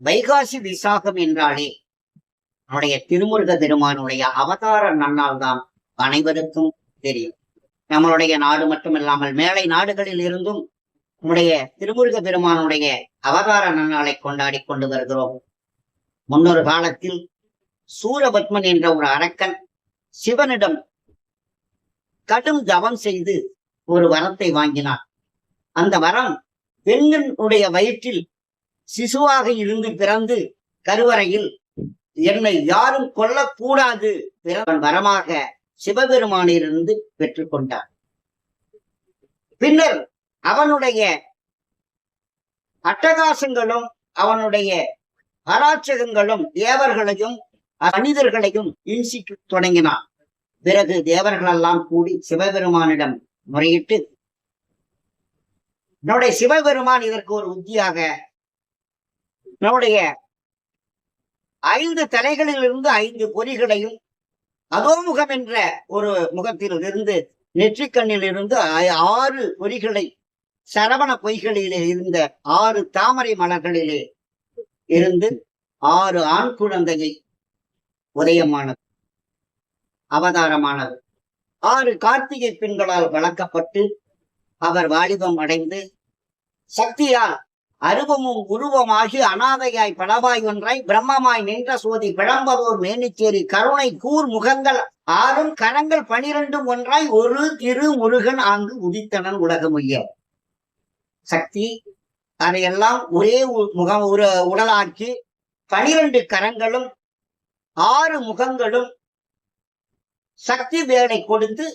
வைகாசி விசாகம் என்றாலே நம்முடைய திருமுருக பெருமானுடைய அவதார நன்னாள் தான் அனைவருக்கும் தெரியும். நம்மளுடைய நாடு மட்டுமில்லாமல் மேலை நாடுகளில் இருந்தும் நம்முடைய திருமுருக பெருமானுடைய அவதார நன்னாளை கொண்டாடி கொண்டு வருகிறோம். முன்னொரு காலத்தில் சூரபத்மன் என்ற ஒரு அரக்கன் சிவனிடம் கடும் தவம் செய்து ஒரு வரத்தை வாங்கினார். அந்த வரம் பெண்ணினுடைய வயிற்றில் சிசுவாக இருந்து பிறந்து கருவறையில் என்னை யாரும் கொல்லக்கூடாது வரமாக சிவபெருமானிலிருந்து பெற்றுக்கொண்டார். பின்னர் அவனுடைய அட்டகாசங்களும் அவனுடைய அராச்சகங்களும் தேவர்களையும் மனிதர்களையும் இன்சிக்க தொடங்கினார். பிறகு தேவர்களெல்லாம் கூடி சிவபெருமானிடம் முறையிட்டு நம்முடைய சிவபெருமான் இதற்கு ஒரு உத்தியாக நம்முடைய 5 தலைகளில் இருந்து 5 பொறிகளையும் அதோமுகம் என்ற ஒரு முகத்தில் இருந்து நெற்றிக்கண்ணில் இருந்து 6 பொறிகளை சரவண பொய்களிலே இருந்த 6 தாமரை மலர்களிலே இருந்து 6 ஆண் குழந்தையை உதயமானது அவதாரமானது. 6 கார்த்திகை பெண்களால் வளர்க்கப்பட்டு அவர் வாலிபம் அடைந்து சக்தியால் அருவமும் உருவமாகி அனாதையாய் பலவாய் ஒன்றாய் பிரம்மமாய் நின்ற சோதி பிளம்பதோர் மேனிச்சேரி கருணை கூர் முகங்கள் 6 கரங்கள் 12 ஒன்றாய் ஒரு திரு முருகன் ஆங்கு உதித்தனன் உலகமுய்ய. சக்தி அதையெல்லாம் ஒரே முகம் உடலாக்கி 12 கரங்களும் 6 முகங்களும் சக்தி வேலை கொடுத்து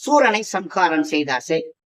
சூரனை சம்ஹாரம் செய்தார்.